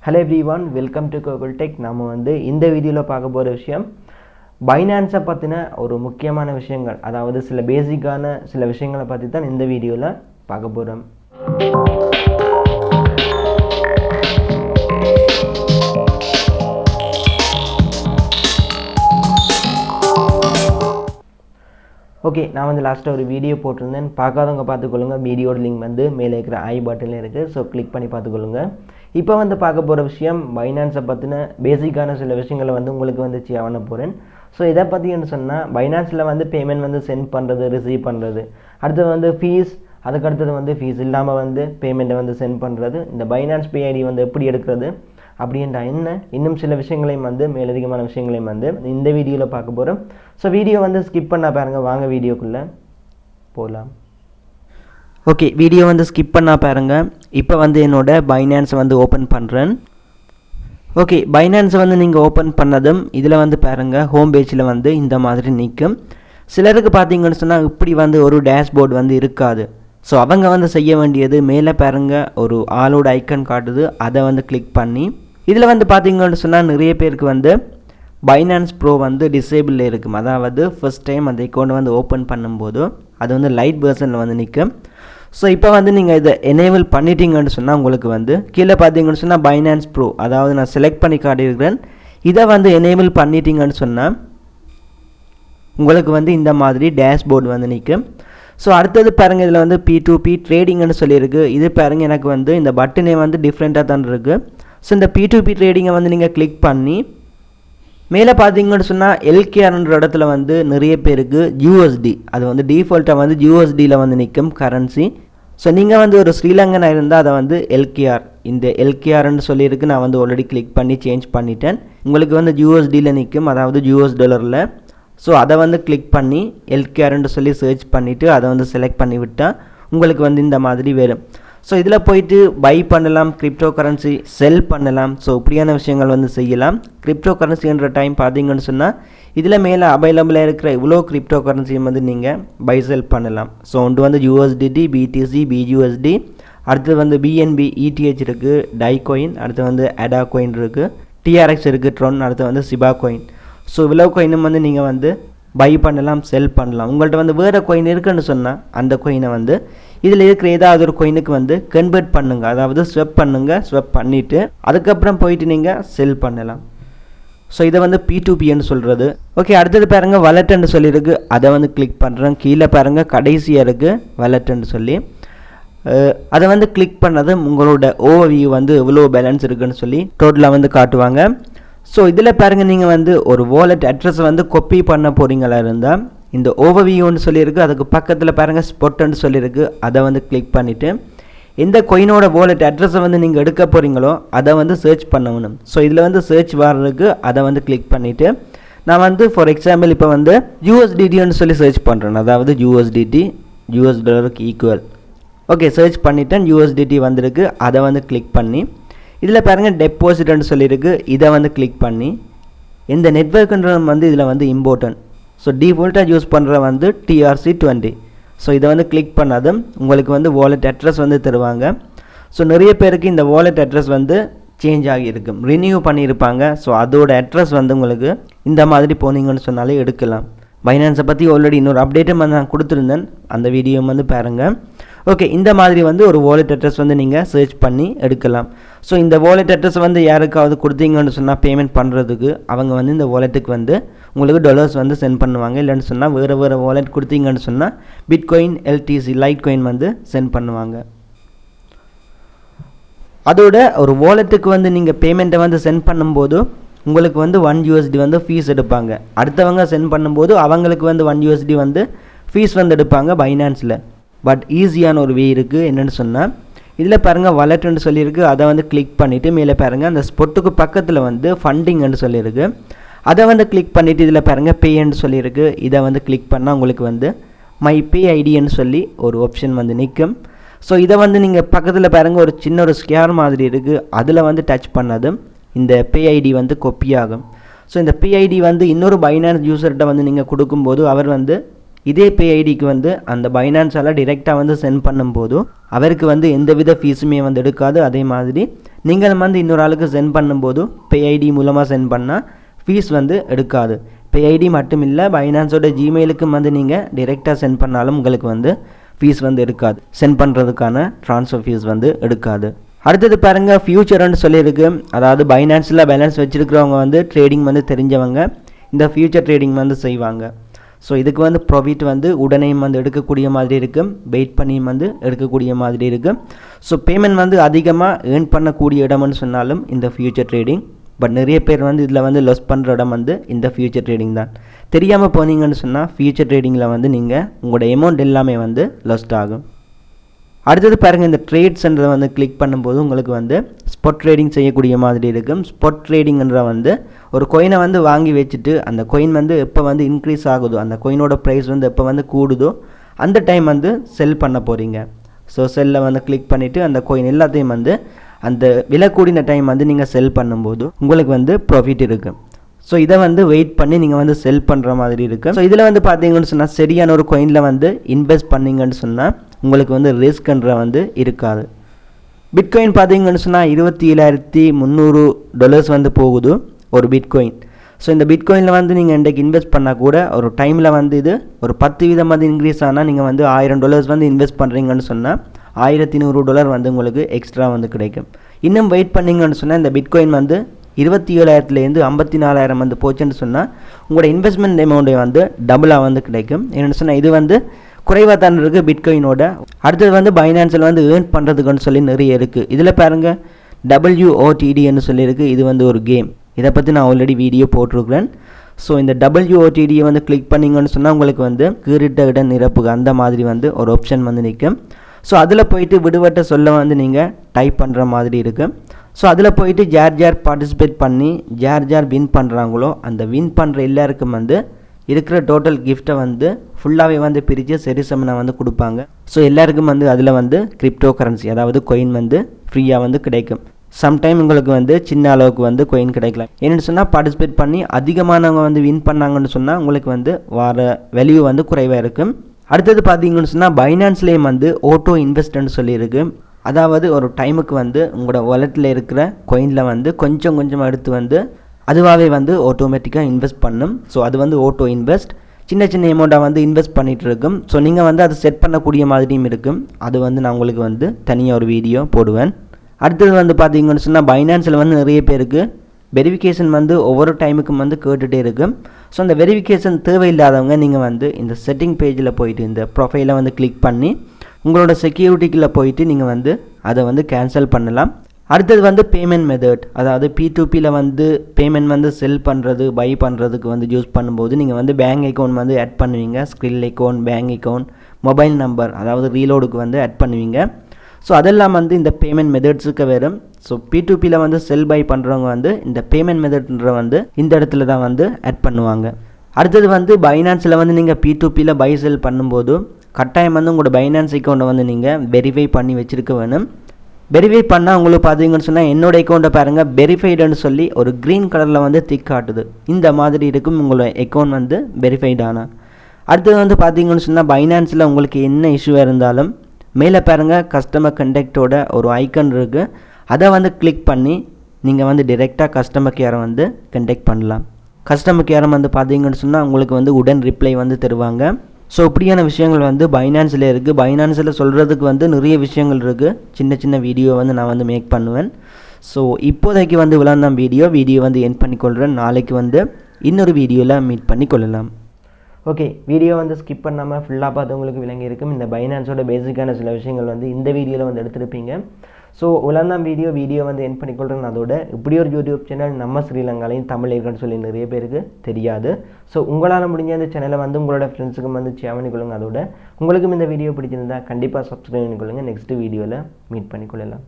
Hello everyone, welcome to Kokul Tech. நாம இந்த வீடியோல பார்க்க போற விஷயம் Binance பத்தின ஒரு முக்கியமான விஷயங்கள், அதாவது சில பேசிக்கான சில விஷயங்களை பத்தி தான் இந்த வீடியோல பார்க்க போறோம். ஓகே, நான் லாஸ்ட்டாக ஒரு வீடியோ போட்டிருந்தேன். பார்க்காதவங்க பார்த்துக்கொள்ளுங்க. வீடியோட லிங்க் மேலே இருக்கிற ஐ பட்டனில் இருக்குது. ஸோ கிளிக் பண்ணி பார்த்துக்கொள்ளுங்க. இப்போ பார்க்க போகிற விஷயம் பைனான்ஸை பற்றின பேசிக்கான சில விஷயங்களை உங்களுக்கு ஷேர் பண்ண போகிறேன். ஸோ இதை பற்றின்னு சொன்னால் பைனான்ஸில் பேமெண்ட் சென்ட் பண்ணுறது, ரிசீவ் பண்ணுறது, அடுத்தது ஃபீஸ், அதுக்கடுத்தது ஃபீஸ் இல்லாமல் பேமெண்ட்டை சென்ட் பண்ணுறது, இந்த பைனான்ஸ் பே ஐடி எப்படி எடுக்கிறது அப்படின்ற இன்னும் சில விஷயங்களையும் மேலதிகமான விஷயங்களையும் இந்த வீடியோவில் பார்க்க போகிறோம். ஸோ வீடியோ ஸ்கிப் பண்ண பாருங்கள். வாங்க வீடியோக்குள்ளே போகலாம். ஓகே, வீடியோ ஸ்கிப் பண்ண பாருங்கள். இப்போ என்னோட பைனான்ஸை ஓப்பன் பண்ணுறேன். ஓகே, பைனான்ஸை நீங்கள் ஓப்பன் பண்ணதும் இதில் பாருங்கள், ஹோம் பேஜில் இந்த மாதிரி நிற்கும். சிலருக்கு பார்த்தீங்கன்னு சொன்னால் இப்படி ஒரு டேஷ்போர்டு இருக்காது. ஸோ அவங்க செய்ய வேண்டியது மேலே பாருங்கள் ஒரு ஆளோட ஐக்கன் காட்டுது, அதை கிளிக் பண்ணி இதில் பார்த்தீங்கன்னு சொன்னால் நிறைய பேருக்கு பைனான்ஸ் ப்ரோ டிசேபிள் இருக்கும். அதாவது ஃபர்ஸ்ட் டைம் அந்த அக்கௌண்ட் ஓப்பன் பண்ணும்போது அது லைட் வெர்ஷனில் நிற்கும். ஸோ இப்போ நீங்கள் இதை எனேபிள் பண்ணிட்டீங்கன்னு சொன்னால் உங்களுக்கு கீழே பார்த்தீங்கன்னு சொன்னால் பைனான்ஸ் ப்ரோ, அதாவது நான் செலக்ட் பண்ணி காட்டியிருக்கிறேன். இதை எனேபிள் பண்ணிட்டீங்கன்னு சொன்னால் உங்களுக்கு இந்த மாதிரி டேஷ்போர்டு நிற்கும். ஸோ அடுத்தது பாருங்கள், இதில் P2P ட்ரேடிங்னு சொல்லியிருக்கு. இது பாருங்கள், எனக்கு இந்த பட்டனே டிஃப்ரெண்ட்டாக தான் இருக்குது. ஸோ இந்த P2P ட்ரேடிங்கை நீங்கள் கிளிக் பண்ணி மேலே பார்த்தீங்கன்னு சொன்னால் எல்கேஆர்ன்ற இடத்துல நிறைய பேருக்கு USD, அது டிஃபால்ட்டாக USDயில் நிற்கும் கரன்சி. ஸோ நீங்கள் ஒரு ஸ்ரீலங்கனாக இருந்தால் அதை எல்கேஆர், இந்த எல்கேஆர்னு சொல்லியிருக்கு. நான் ஆல்ரெடி கிளிக் பண்ணி சேஞ்ச் பண்ணிட்டேன். உங்களுக்கு USDயில் நிற்கும், அதாவது US டாலரில். ஸோ அதை கிளிக் பண்ணி எல்கேஆர்னு சொல்லி சர்ச் பண்ணிவிட்டு அதை செலக்ட் பண்ணி விட்டால் உங்களுக்கு இந்த மாதிரி வரும். ஸோ இதில் போயிட்டு பை பண்ணலாம், கிரிப்டோ கரன்சி செல் பண்ணலாம். ஸோ இப்படியான விஷயங்கள் செய்யலாம். கிரிப்டோ கரன்சின்ற டைம் பார்த்தீங்கன்னு சொன்னால் இதில் மேலே அவைலபிளாக இருக்கிற இவ்வளோ கிரிப்டோ கரன்சியும் நீங்கள் பை செல் பண்ணலாம். ஸோ ஒன்று USDT, BTC, BUSD, அடுத்து BNB, ETH இருக்குது, டைகோயின், அடுத்து அடா கோயின் இருக்குது, TRX இருக்குது, ட்ரோன், அடுத்து சிபா கோயின். ஸோ இவ்வளோ கோயினும் நீங்கள் பை பண்ணலாம், செல் பண்ணலாம். உங்கள்கிட்ட வேறு கோயின் இருக்குன்னு சொன்னால் அந்த கோயினை இதில் இருக்கிற ஏதாவது ஒரு கோயினுக்கு கன்வெர்ட் பண்ணுங்கள், அதாவது ஸ்வெப் பண்ணுங்கள். ஸ்வெப் பண்ணிவிட்டு அதுக்கப்புறம் போயிட்டு நீங்கள் செல் பண்ணலாம். ஸோ இதை P2Pன்னு சொல்கிறது. ஓகே, அடுத்தது பாருங்கள் வாலெட்டுன்னு சொல்லியிருக்கு. அதை கிளிக் பண்ணுறேன். கீழே பாருங்கள் கடைசியாக இருக்குது வாலெட்டுன்னு சொல்லி. அதை கிளிக் பண்ணது உங்களோட ஓவர்வியூ எவ்வளோ பேலன்ஸ் இருக்குன்னு சொல்லி டோட்டலாக காட்டுவாங்க. ஸோ இதில் பாருங்கள், நீங்கள் ஒரு வாலெட் அட்ரஸை காப்பி பண்ண போகிறீங்களா இருந்தால் இந்த ஓவர்வியூன்னு சொல்லியிருக்கு. அதுக்கு பக்கத்தில் பாருங்கள் ஸ்பாட்னு சொல்லியிருக்கு. அதை கிளிக் பண்ணிவிட்டு எந்த கோயினோட வாலெட் அட்ரஸை நீங்கள் எடுக்க போகிறீங்களோ அதை சர்ச் பண்ணணும். ஸோ இதில் சர்ச் வர்றதுக்கு அதை கிளிக் பண்ணிவிட்டு நான் ஃபார் எக்ஸாம்பிள் இப்போ USDTன்னு சொல்லி சர்ச் பண்ணுறேன். அதாவது USDT US டாலருக்கு ஈக்குவல். ஓகே, சர்ச் பண்ணிவிட்டேன். USDT வந்திருக்கு. அதை கிளிக் பண்ணி இதில் பாருங்கள் டெபாசிட்னு சொல்லியிருக்கு. இதை கிளிக் பண்ணி இந்த நெட்வொர்க்குன்றது இதில் இம்பார்ட்டன்ட். ஸோ டிஃபால்ட்டாக யூஸ் பண்ணுற TRC20. ஸோ இதை கிளிக் பண்ணதும் உங்களுக்கு வாலெட் அட்ரஸ் தருவாங்க. ஸோ நிறைய பேருக்கு இந்த வாலெட் அட்ரஸ் சேஞ்ச் ஆகியிருக்கும், ரினியூ பண்ணியிருப்பாங்க. ஸோ அதோட அட்ரஸ் உங்களுக்கு இந்த மாதிரி போனீங்கன்னு சொன்னாலே எடுக்கலாம். பைனான்ஸை பற்றி ஆல்ரெடி இன்னொரு அப்டேட்டும் நான் கொடுத்துருந்தேன், அந்த வீடியோ பாருங்கள். ஓகே, இந்த மாதிரி ஒரு வாலெட் அட்ரஸ் நீங்கள் சர்ச் பண்ணி எடுக்கலாம். ஸோ இந்த வாலெட் அட்ரஸ் யாருக்காவது கொடுத்தீங்கன்னு சொன்னால் பேமெண்ட் பண்ணுறதுக்கு அவங்க இந்த வாலெட்டுக்கு உங்களுக்கு டாலர்ஸ் சென்ட் பண்ணுவாங்க. இல்லைன்னு சொன்னால் வேறு வாலெட் கொடுத்தீங்கன்னு சொன்னால் bitcoin, LTC, light coin send பண்ணுவாங்க. அதோட ஒரு வாலெட்டுக்கு நீங்கள் பேமெண்ட்டை சென்ட் பண்ணும்போது உங்களுக்கு $1 USD ஃபீஸ் எடுப்பாங்க. அடுத்தவங்க சென்ட் பண்ணும்போது அவங்களுக்கு $1 USD ஃபீஸ் எடுப்பாங்க பைனான்ஸில். பட் ஈஸியான ஒரு வே இருக்குது. என்னென்னு சொன்னால் இதில் பாருங்கள் வாலெட்டுன்னு சொல்லியிருக்கு. அதை கிளிக் பண்ணிவிட்டு மேலே பாருங்கள் அந்த ஸ்பாட்டுக்கு பக்கத்தில் ஃபண்டிங்னு சொல்லியிருக்கு. அதை கிளிக் பண்ணிவிட்டு இதில் பாருங்கள் பேன்னு சொல்லியிருக்கு. இதை கிளிக் பண்ணால் உங்களுக்கு மை பே ஐடின்னு சொல்லி ஒரு ஆப்ஷன் நிற்கும். ஸோ இதை நீங்கள் பக்கத்தில் பாருங்கள் ஒரு சின்ன ஒரு ஸ்கேர் மாதிரி இருக்குது. அதில் டச் பண்ணதும் இந்த பே ஐடி கொப்பி ஆகும். ஸோ இந்த பே ஐடி இன்னொரு பைனான்ஸ் யூசர்கிட்ட நீங்கள் கொடுக்கும்போது அவர் இதே பே ஐடிக்கு வந்து அந்த பைனான்ஸால் டிரெக்டாக வந்து சென்ட் பண்ணும்போது அவருக்கு வந்து எந்தவித ஃபீஸுமே வந்து எடுக்காது. அதே மாதிரி நீங்கள் வந்து இன்னொரு ஆளுக்கு சென்ட் பண்ணும்போது பே ஐடி மூலமாக சென்ட் பண்ணால் ஃபீஸ் வந்து எடுக்காது. பே ஐடி மட்டும் இல்லை, பைனான்ஸோட ஜிமெயிலுக்கும் வந்து நீங்கள் டிரெக்டாக சென்ட் பண்ணாலும் உங்களுக்கு வந்து ஃபீஸ் வந்து எடுக்காது. சென்ட் பண்ணுறதுக்கான ட்ரான்ஸ்ஃபர் ஃபீஸ் வந்து எடுக்காது. அடுத்தது பாருங்கள், ஃபியூச்சர்னு சொல்லியிருக்கு. அதாவது பைனான்ஸில் பேலன்ஸ் வச்சுருக்கிறவங்க வந்து ட்ரேடிங் வந்து தெரிஞ்சவங்க இந்த ஃபியூச்சர் ட்ரேடிங் வந்து செய்வாங்க. ஸோ இதுக்கு வந்து ப்ராஃபிட் வந்து உடனேயும் வந்து எடுக்கக்கூடிய மாதிரி இருக்குது, வெயிட் பண்ணியும் வந்து எடுக்கக்கூடிய மாதிரி இருக்குது. ஸோ பேமெண்ட் வந்து அதிகமாக ஏர்ன் பண்ணக்கூடிய இடம்னு சொன்னாலும் இந்த ஃபியூச்சர் ட்ரேடிங். பட் நிறைய பேர் வந்து இதில் வந்து லாஸ் பண்ணுற இடம் வந்து இந்த ஃபியூச்சர் ட்ரேடிங் தான். தெரியாமல் போனீங்கன்னு சொன்னால் ஃபியூச்சர் ட்ரேடிங்கில் வந்து நீங்கள் உங்களோட அமௌண்ட் எல்லாமே வந்து லாஸ்ட் ஆகும். அடுத்தது பாருங்கள், இந்த ட்ரேட்ஸ்ன்றதை வந்து கிளிக் பண்ணும்போது உங்களுக்கு வந்து ஸ்பாட் ட்ரேடிங் செய்யக்கூடிய மாதிரி இருக்கும். ஸ்பாட் ட்ரேடிங்ன்ற வந்து ஒரு கோயினை வந்து வாங்கி வச்சுட்டு அந்த கோயின் வந்து எப்போ வந்து இன்க்ரீஸ் ஆகுதோ, அந்த கோயினோட ப்ரைஸ் வந்து எப்போ வந்து கூடுதோ அந்த டைம் வந்து செல் பண்ண போகிறீங்க. ஸோ செல்லை வந்து கிளிக் பண்ணிவிட்டு அந்த கோயின் எல்லாத்தையும் வந்து அந்த விலை கூடின டைம் வந்து நீங்கள் செல் பண்ணும்போது உங்களுக்கு வந்து ப்ராஃபிட் இருக்குது. ஸோ இதை வந்து வெயிட் பண்ணி நீங்கள் வந்து செல் பண்ணுற மாதிரி இருக்குது. ஸோ இதில் வந்து பார்த்தீங்கன்னு சொன்னால் சரியான ஒரு கோயினில் வந்து இன்வெஸ்ட் பண்ணிங்கன்னு சொன்னால் உங்களுக்கு வந்து ரிஸ்க்ன்ற வந்து இருக்காது. பிட்காயின் பார்த்தீங்கன்னு சொன்னால் $27,300 வந்து போகுது ஒரு பிட்காயின். ஸோ இந்த பிட்காயினில் வந்து நீங்கள் இன்றைக்கு இன்வெஸ்ட் பண்ணால் கூட ஒரு டைமில் வந்து இது ஒரு 10% வந்து இன்க்ரீஸ் ஆனால் நீங்கள் வந்து $1000 வந்து இன்வெஸ்ட் பண்ணுறீங்கன்னு சொன்னால் $1100 வந்து உங்களுக்கு எக்ஸ்ட்ரா வந்து கிடைக்கும். இன்னும் வெயிட் பண்ணிங்கன்னு சொன்னால் இந்த பிட்காயின் வந்து 27,000லேருந்து 54,000 வந்து போச்சுன்னு சொன்னால் உங்களோட இன்வெஸ்ட்மெண்ட் அமௌண்ட்டை வந்து டபுளாக வந்து கிடைக்கும். என்னென்னு சொன்னால் இது வந்து குறைவாக தான் இருக்குது பிட்காயினோட. அடுத்தது வந்து பைனான்ஸில் வந்து ஏர்ன் பண்ணுறதுக்குன்னு சொல்லி நிறைய இருக்குது. இதில் பாருங்கள் WOTDன்னு சொல்லியிருக்கு. இது வந்து ஒரு கேம். இதை பற்றி நான் ஆல்ரெடி வீடியோ போட்டிருக்கிறேன். ஸோ இந்த WOTDயை வந்து கிளிக் பண்ணிங்கன்னு சொன்னால் உங்களுக்கு வந்து கீறிட்ட இட நிரப்புக அந்த மாதிரி வந்து ஒரு ஆப்ஷன் வந்து நிற்கும். ஸோ அதில் போயிட்டு விடுபட்ட சொல்ல வந்து நீங்கள் டைப் பண்ணுற மாதிரி இருக்குது. ஸோ அதில் போயிட்டு யார் பார்ட்டிசிபேட் பண்ணி யார் வின் பண்ணுறாங்களோ அந்த வின் பண்ணுற எல்லாருக்கும் வந்து இருக்கிற டோட்டல் கிஃப்ட்டை வந்து ஃபுல்லாகவே வந்து பிரித்து சரிசமனை வந்து கொடுப்பாங்க. ஸோ எல்லாருக்கும் வந்து அதில் வந்து கிரிப்டோ கரன்சி அதாவது கொயின் வந்து ஃப்ரீயாக வந்து கிடைக்கும். சம்டைம் உங்களுக்கு வந்து சின்ன அளவுக்கு வந்து கொயின் கிடைக்கலாம். என்னென்னு சொன்னால் பார்ட்டிசிபேட் பண்ணி அதிகமானவங்க வந்து வின் பண்ணாங்கன்னு சொன்னால் உங்களுக்கு வந்து வர வேல்யூ வந்து குறைவாக இருக்கும். அடுத்தது பார்த்தீங்கன்னு சொன்னால் பைனான்ஸ்லேயும் வந்து ஆட்டோ இன்வெஸ்ட்னு சொல்லியிருக்கு. அதாவது ஒரு டைமுக்கு வந்து உங்களோட வாலெட்டில் இருக்கிற கொயினில் வந்து கொஞ்சம் கொஞ்சமாக எடுத்து வந்து அதுவாகவே வந்து ஆட்டோமேட்டிக்காக இன்வெஸ்ட் பண்ணும். ஸோ அது வந்து ஆட்டோ இன்வெஸ்ட் சின்ன அமௌண்ட்டாக வந்து இன்வெஸ்ட் பண்ணிகிட்டு இருக்கும். ஸோ நீங்கள் வந்து அதை செட் பண்ணக்கூடிய மாதிரியும் இருக்கும். அது வந்து நான் உங்களுக்கு வந்து தனியாக ஒரு வீடியோ போடுவேன். அடுத்தது வந்து பார்த்தீங்கன்னு சொன்னால் பைனான்ஸில் வந்து நிறைய பேருக்கு வெரிஃபிகேஷன் வந்து ஒவ்வொரு டைமுக்கும் வந்து கேட்டுகிட்டே இருக்கும். ஸோ அந்த வெரிஃபிகேஷன் தேவையில்லாதவங்க நீங்கள் வந்து இந்த செட்டிங் பேஜில் போயிட்டு இந்த ப்ரொஃபைலை வந்து கிளிக் பண்ணி உங்களோட செக்யூரிட்டிக்குள்ளே போயிட்டு நீங்கள் வந்து அதை வந்து கேன்சல் பண்ணலாம். அடுத்தது வந்து பேமெண்ட் மெத்தட், அதாவது P2Pயில் வந்து பேமெண்ட் வந்து செல் பண்ணுறது பை பண்ணுறதுக்கு வந்து யூஸ் பண்ணும்போது நீங்கள் வந்து பேங்க் அக்கௌண்ட் வந்து ஆட் பண்ணுவீங்க. Skill account, bank account, mobile number அதாவது ரீலோடுக்கு வந்து ஆட் பண்ணுவீங்க. ஸோ அதெல்லாம் வந்து இந்த பேமெண்ட் மெத்தட்ஸுக்கு வரும். ஸோ P2Pயில் வந்து செல் பை பண்ணுறவங்க வந்து இந்த பேமெண்ட் மெத்தட்ன்ற வந்து இந்த இடத்துல தான் வந்து ஆட் பண்ணுவாங்க. அடுத்தது வந்து பைனான்ஸில் வந்து நீங்கள் P2Pயில் பை செல் பண்ணும்போது கட்டாயம் வந்து உங்களோட பைனான்ஸ் அக்கௌண்ட்டை வந்து நீங்கள் வெரிஃபை பண்ணி வச்சுருக்க வேணும். வெரிஃபை பண்ணால் உங்களுக்கு பார்த்தீங்கன்னு சொன்னால் என்னோட அக்கௌண்ட்டை பாருங்கள் வெரிஃபைடுன்னு சொல்லி ஒரு க்ரீன் கலரில் வந்து திக் காட்டுது. இந்த மாதிரி இருக்கும் உங்களோட அக்கௌண்ட் வந்து வெரிஃபைடானா. அடுத்தது வந்து பார்த்தீங்கன்னு சொன்னால் பைனான்ஸில் உங்களுக்கு என்ன இஷ்யூவாக இருந்தாலும் மேலே பாருங்கள் கஸ்டமர் கண்டெக்டோட ஒரு ஐக்கன் இருக்குது. அதை வந்து கிளிக் பண்ணி நீங்கள் வந்து டிரெக்டாக கஸ்டமர் கேரை வந்து கண்டெக்ட் பண்ணலாம். கஸ்டமர் கேரை வந்து பார்த்தீங்கன்னு சொன்னால் உங்களுக்கு வந்து உடன் ரிப்ளை வந்து தருவாங்க. ஸோ இப்படியான விஷயங்கள் வந்து பைனான்ஸில் இருக்குது. பைனான்ஸில் சொல்கிறதுக்கு வந்து நிறைய விஷயங்கள் இருக்குது. சின்ன வீடியோ வந்து நான் வந்து மேக் பண்ணுவேன். ஸோ இப்போதைக்கு வந்து விளாண்டாம் வீடியோ வந்து எண்ட் பண்ணிக்கொள்கிறேன். நாளைக்கு வந்து இன்னொரு வீடியோவில் மீட் பண்ணி கொள்ளலாம். ஓகே, வீடியோ வந்து ஸ்கிப் பண்ணாமல் ஃபுல்லாக பார்த்து உங்களுக்கு விளங்கி இருக்கும். இந்த பைனான்ஸோட பேசிக்கான சில விஷயங்கள் வந்து இந்த வீடியோவில் வந்து எடுத்திருப்பீங்க. ஸோ விளாண்டாம் வீடியோ வந்து எண்ட் பண்ணிக்கொள்கிறேன். அதோட இப்படி ஒரு யூடியூப் சேனல் நம்ம ஸ்ரீலங்காலையும் தமிழ் இருக்குன்னு சொல்லி நிறைய பேருக்கு தெரியாது. ஸோ உங்களால் முடிஞ்ச இந்த சேனலை வந்து உங்களோட ஃப்ரெண்ட்ஸுக்கும் வந்து ஷேர் பண்ணிக்கொள்ளுங்க. அதோட உங்களுக்கும் இந்த வீடியோ பிடிச்சிருந்தால் கண்டிப்பாக சப்ஸ்கிரைப் பண்ணிக்கொள்ளுங்கள். நெக்ஸ்ட் வீடியோவில் மீட் பண்ணிக்கொள்ளலாம்.